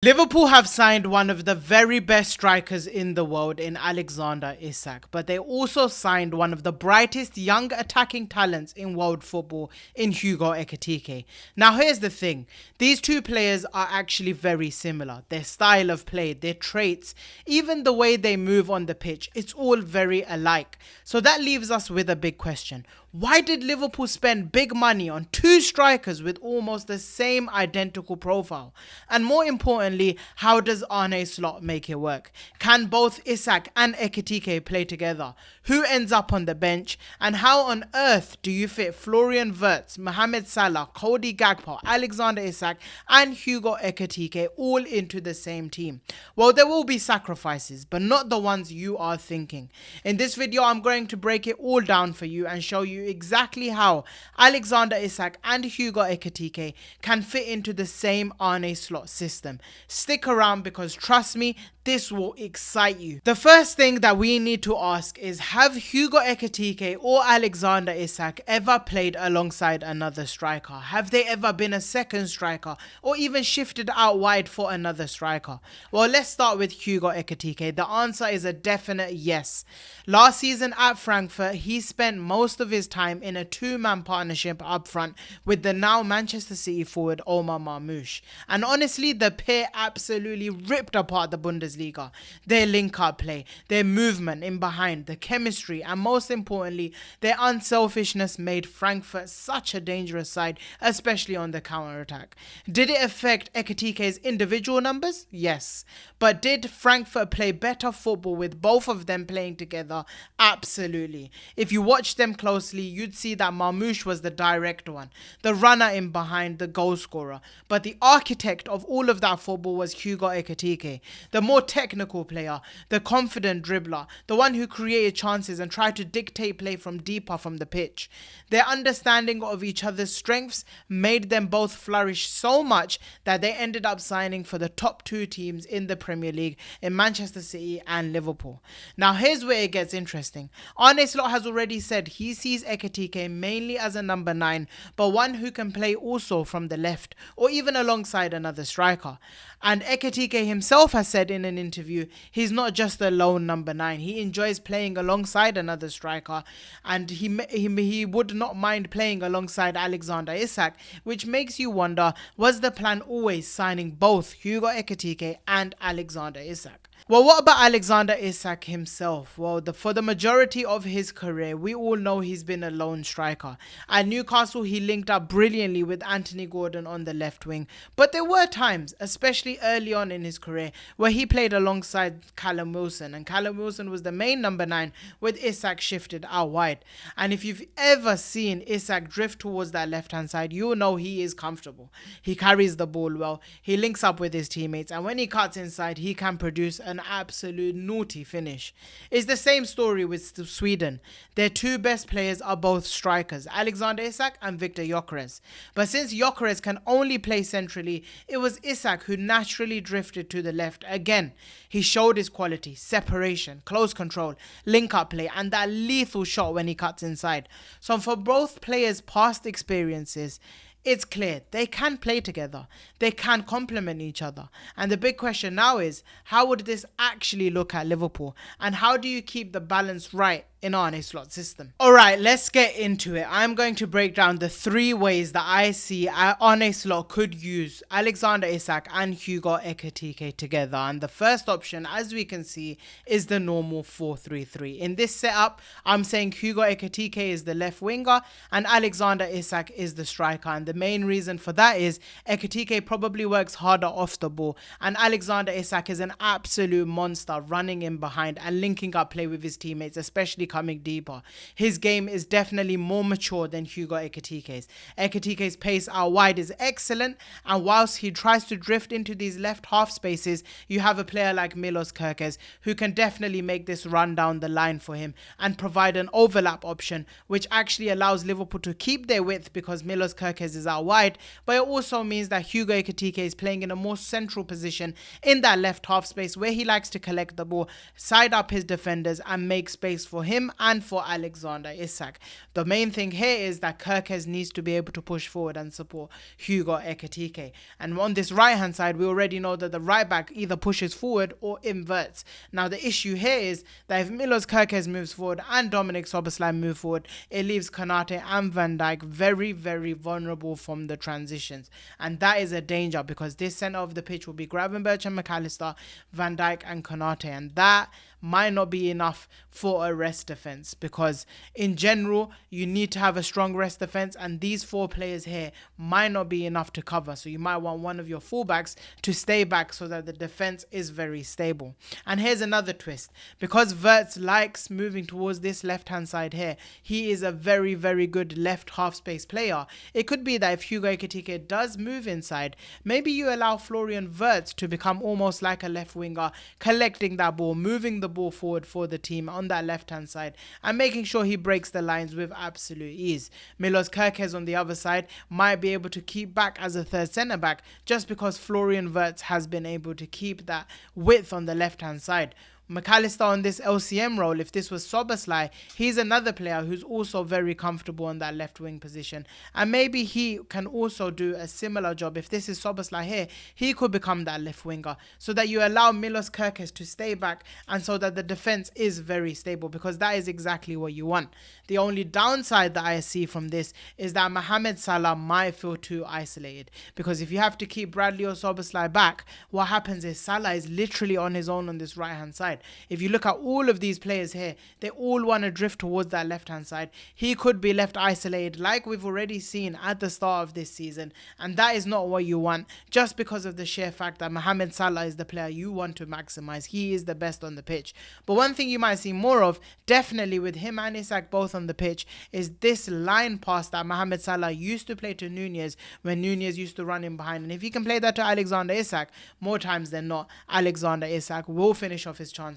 Liverpool have signed one of the very best strikers in the world in Alexander Isak, but they also signed one of the brightest young attacking talents in world football in Hugo Ekitike. Now here's the thing, these two players are actually very similar. Their style of play, their traits, even the way they move on the pitch, it's all very alike. So that leaves us with a big question. Why did Liverpool spend big money on two strikers with almost the same identical profile? And more importantly, how does Arne Slot make it work? Can both Isak and Ekitike play together? Who ends up on the bench? And how on earth do you fit Florian Wirtz, Mohamed Salah, Cody Gakpo, Alexander Isak and Hugo Ekitike all into the same team? Well, there will be sacrifices, but not the ones you are thinking. In this video, I'm going to break it all down for you and show you exactly how Alexander Isak and Hugo Ekitike can fit into the same Arne Slot system. Stick around because trust me, this will excite you. The first thing that we need to ask is, have Hugo Ekitike or Alexander Isak ever played alongside another striker? Have they ever been a second striker or even shifted out wide for another striker? Well, let's start with Hugo Ekitike. The answer is a definite yes. Last season at Frankfurt, he spent most of his time in a two-man partnership up front with the now Manchester City forward Omar Marmoush. And honestly, the pair absolutely ripped apart the Bundesliga. Their link-up play, their movement in behind, the chemistry, and most importantly, their unselfishness made Frankfurt such a dangerous side, especially on the counter-attack. Did it affect Ekitike's individual numbers? Yes. But did Frankfurt play better football with both of them playing together? Absolutely. If you watch them closely, you'd see that Marmoush was the direct one, the runner in behind, the goal scorer. But the architect of all of that football was Hugo Ekitike, the more technical player, the confident dribbler, the one who created chances and tried to dictate play from deeper from the pitch. Their understanding of each other's strengths made them both flourish so much that they ended up signing for the top two teams in the Premier League in Manchester City and Liverpool. Now here's where it gets interesting. Arne Slot has already said he sees Ekitike mainly as a number 9, but one who can play also from the left or even alongside another striker. And Ekitike himself has said in an interview, he's not just a lone number 9. He enjoys playing alongside another striker, and he would not mind playing alongside Alexander Isak, which makes you wonder, was the plan always signing both Hugo Ekitike and Alexander Isak? Well, what about Alexander Isak himself? Well, for the majority of his career, we all know he's been a lone striker. At Newcastle, he linked up brilliantly with Anthony Gordon on the left wing. But there were times, especially early on in his career, where he played alongside Callum Wilson. And Callum Wilson was the main number 9, with Isak shifted out wide. And if you've ever seen Isak drift towards that left-hand side, you'll know he is comfortable. He carries the ball well, he links up with his teammates, and when he cuts inside, he can produce an absolute naughty finish. It's the same story with Sweden. Their two best players are both strikers, Alexander Isak and Viktor Gyökeres. But since Gyökeres can only play centrally, it was Isak who naturally drifted to the left again. He showed his quality, separation, close control, link-up play, and that lethal shot when he cuts inside. So for both players' past experiences, it's clear they can play together, they can complement each other. And the big question now is, how would this actually look at Liverpool? And how do you keep the balance right in Arne Slot's system? Alright, let's get into it. I'm going to break down the 3 ways that I see Arne Slot could use Alexander Isak and Hugo Ekitike together. And the first option, as we can see, is the normal 4-3-3. In this setup, I'm saying Hugo Ekitike is the left winger and Alexander Isak is the striker. And the main reason for that is Ekitike probably works harder off the ball, and Alexander Isak is an absolute monster running in behind and linking up play with his teammates, especially coming deeper. His game is definitely more mature than Hugo Ekitike's. Ekitike's pace out wide is excellent, and whilst he tries to drift into these left half spaces, you have a player like Milos Kerkez who can definitely make this run down the line for him and provide an overlap option, which actually allows Liverpool to keep their width because Milos Kerkez is out wide, but it also means that Hugo Ekitike is playing in a more central position in that left half space where he likes to collect the ball, side up his defenders and make space for him him and for Alexander Isak. The main thing here is that Kirkes needs to be able to push forward and support Hugo Ekitike. And on this right hand side, we already know that the right back either pushes forward or inverts. Now the issue here is that if Milos Kirkes moves forward and Dominic Szoboszlai move forward, it leaves Konate and Van Dijk very, very vulnerable from the transitions. And that is a danger because this centre of the pitch will be Gravenberch and McAllister, Van Dijk and Konate. And that might not be enough for a rest defense, because in general you need to have a strong rest defense, and these four players here might not be enough to cover. So you might want one of your fullbacks to stay back so that the defense is very stable. And here's another twist: because Wirtz likes moving towards this left hand side here, he is a very, very good left half space player. It could be that if Hugo Ekitike does move inside, maybe you allow Florian Wirtz to become almost like a left winger, collecting that ball, moving the ball forward for the team on that left hand side and making sure he breaks the lines with absolute ease. Milos Kirkes on the other side might be able to keep back as a third centre back just because Florian Wirtz has been able to keep that width on the left hand side. McAllister on this LCM role, if this was Szoboszlai, he's another player who's also very comfortable on that left wing position. And maybe he can also do a similar job. If this is Szoboszlai here, he could become that left winger so that you allow Milos Kirkes to stay back and so that the defense is very stable, because that is exactly what you want. The only downside that I see from this is that Mohamed Salah might feel too isolated, because if you have to keep Bradley or Szoboszlai back, what happens is Salah is literally on his own on this right hand side. If you look at all of these players here, they all want to drift towards that left hand side. He could be left isolated like we've already seen at the start of this season, and that is not what you want, just because of the sheer fact that Mohamed Salah is the player you want to maximize. He is the best on the pitch. But one thing you might see more of, definitely with him and Isak both on the pitch, is this line pass that Mohamed Salah used to play to Nunez when Nunez used to run in behind. And if he can play that to Alexander Isak, more times than not, Alexander Isak will finish off his chances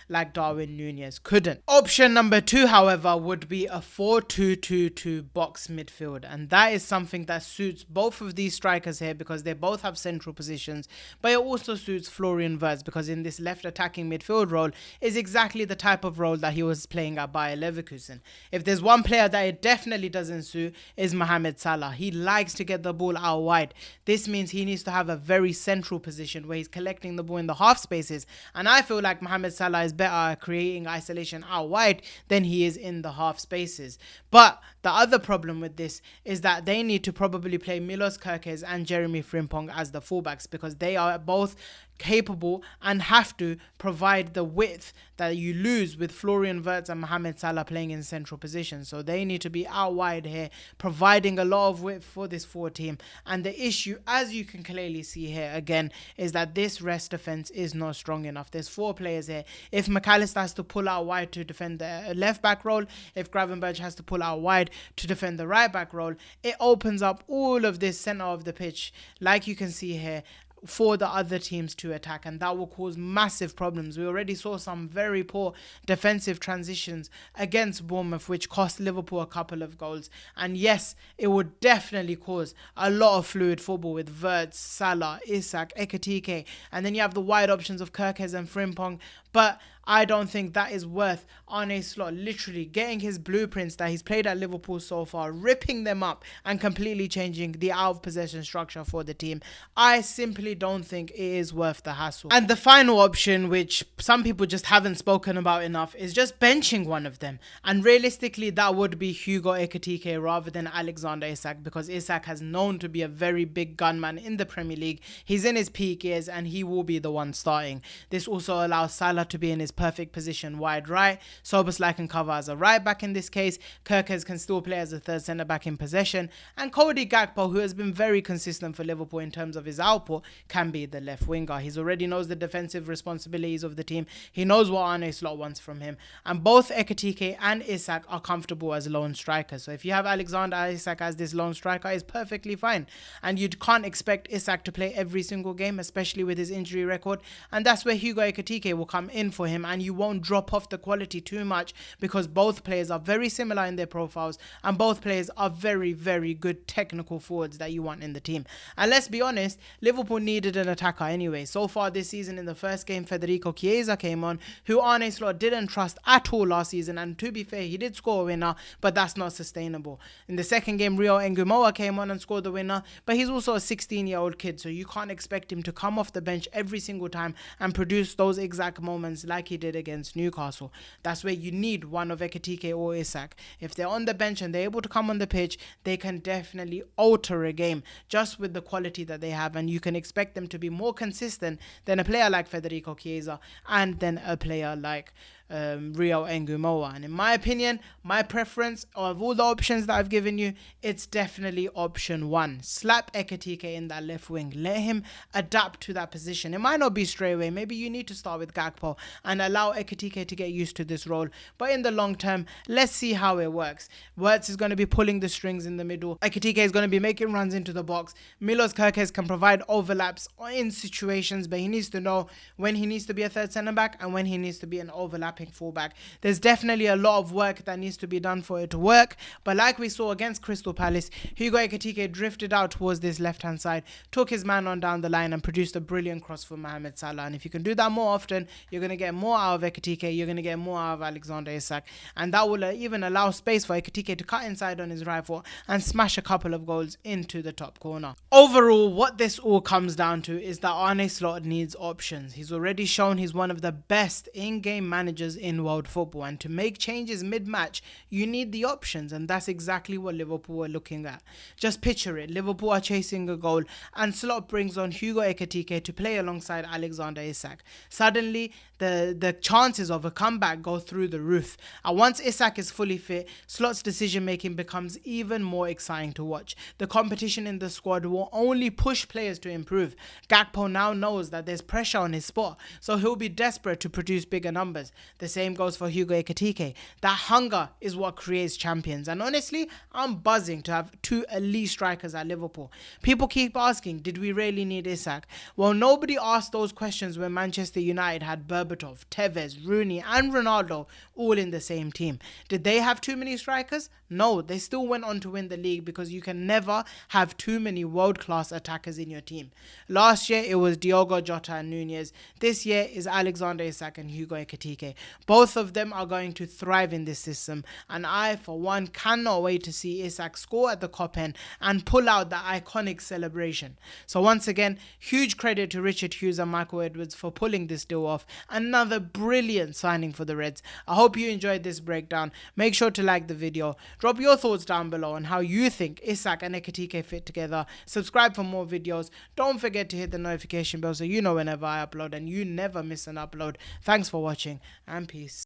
like Darwin Nunez couldn't. Option number 2, however, would be a 4-2-2-2 box midfield, and that is something that suits both of these strikers here because they both have central positions, but it also suits Florian Wirtz because in this left attacking midfield role is exactly the type of role that he was playing at Bayer Leverkusen. If there's one player that it definitely doesn't suit, is Mohamed Salah. He likes to get the ball out wide. This means he needs to have a very central position where he's collecting the ball in the half spaces, and I feel like Mohamed Salah is better at creating isolation out wide than he is in the half spaces. But the other problem with this is that they need to probably play Milos Kirkes and Jeremy Frimpong as the fullbacks because they are both capable and have to provide the width that you lose with Florian Wirtz and Mohamed Salah playing in central positions. So they need to be out wide here, providing a lot of width for this forward team. And the issue, as you can clearly see here again, is that this rest defense is not strong enough. There's 4 players here. If McAllister has to pull out wide to defend the left back role, if Gravenberch has to pull out wide to defend the right back role, it opens up all of this center of the pitch, like you can see here, for the other teams to attack, and that will cause massive problems. We already saw some very poor defensive transitions against Bournemouth which cost Liverpool a couple of goals, and yes, it would definitely cause a lot of fluid football with Wirtz, Salah, Isak, Ekitike, and then you have the wide options of Kirkes and Frimpong. But I don't think that is worth Arne Slot literally getting his blueprints that he's played at Liverpool so far, ripping them up and completely changing the out of possession structure for the team. I simply don't think it is worth the hassle. And the final option, which some people just haven't spoken about enough, is just benching one of them. And realistically, that would be Hugo Ekitike rather than Alexander Isak, because Isak has known to be a very big gunman in the Premier League. He's in his peak years and he will be the one starting. This also allows Salah to be in his perfect position wide right. Szoboszlai can cover as a right back in this case. Kirkes can still play as a third centre back in possession. And Cody Gakpo, who has been very consistent for Liverpool in terms of his output, can be the left winger. He already knows the defensive responsibilities of the team. He knows what Arne Slot wants from him. And both Ekitike and Isak are comfortable as lone strikers. So if you have Alexander Isak as this lone striker, it's perfectly fine. And you can't expect Isak to play every single game, especially with his injury record. And that's where Hugo Ekitike will come in for him and you won't drop off the quality too much because both players are very similar in their profiles and both players are very, very good technical forwards that you want in the team. And let's be honest, Liverpool needed an attacker anyway. So far this season, in the first game, Federico Chiesa came on, who Arne Slot didn't trust at all last season, and to be fair, he did score a winner, but that's not sustainable. In the second game, Rio Ngumoa came on and scored the winner, but he's also a 16-year-old kid, so you can't expect him to come off the bench every single time and produce those exact moments like he did against Newcastle. That's where you need one of Ekitike or Isak. If they're on the bench and they're able to come on the pitch, they can definitely alter a game just with the quality that they have, and you can expect them to be more consistent than a player like Federico Chiesa and then a player like Rio Ngumoa. And in my opinion, my preference of all the options that I've given you, it's definitely option 1. Slap Ekitike in that left wing. Let him adapt to that position. It might not be straight away. Maybe you need to start with Gakpo and allow Ekitike to get used to this role. But in the long term, let's see how it works. Wirtz is going to be pulling the strings in the middle. Ekitike is going to be making runs into the box. Milos Kerkez can provide overlaps in situations, but he needs to know when he needs to be a third centre back and when he needs to be an overlapping fullback. There's definitely a lot of work that needs to be done for it to work, but like we saw against Crystal Palace, Hugo Ekitike drifted out towards this left hand side, took his man on down the line and produced a brilliant cross for Mohamed Salah. And if you can do that more often, you're going to get more out of Ekitike, you're going to get more out of Alexander Isak, and that will even allow space for Ekitike to cut inside on his right foot and smash a couple of goals into the top corner. Overall, what this all comes down to is that Arne Slot needs options. He's already shown he's one of the best in-game managers in world football, and to make changes mid-match, you need the options, and that's exactly what Liverpool are looking at. Just picture it, Liverpool are chasing a goal and Slot brings on Hugo Ekitike to play alongside Alexander Isak. Suddenly, the chances of a comeback go through the roof, and once Isak is fully fit, Slot's decision making becomes even more exciting to watch. The competition in the squad will only push players to improve. Gakpo now knows that there's pressure on his spot, so he'll be desperate to produce bigger numbers. The same goes for Hugo Ekitike. That hunger is what creates champions, and honestly, I'm buzzing to have 2 elite strikers at Liverpool. People keep asking, did we really need Isak? Well, nobody asked those questions when Manchester United had Berbatov, Tevez, Rooney and Ronaldo all in the same team. Did they have too many strikers? No, they still went on to win the league because you can never have too many world-class attackers in your team. Last year, it was Diogo Jota and Nunez. This year is Alexander Isak and Hugo Ekitike. Both of them are going to thrive in this system, and I, for one, cannot wait to see Isak score at the Kop end and pull out the iconic celebration. So once again, huge credit to Richard Hughes and Michael Edwards for pulling this deal off. Another brilliant signing for the Reds. I hope you enjoyed this breakdown. Make sure to like the video. Drop your thoughts down below on how you think Isak and Ekitike fit together. Subscribe for more videos. Don't forget to hit the notification bell so you know whenever I upload and you never miss an upload. Thanks for watching and peace.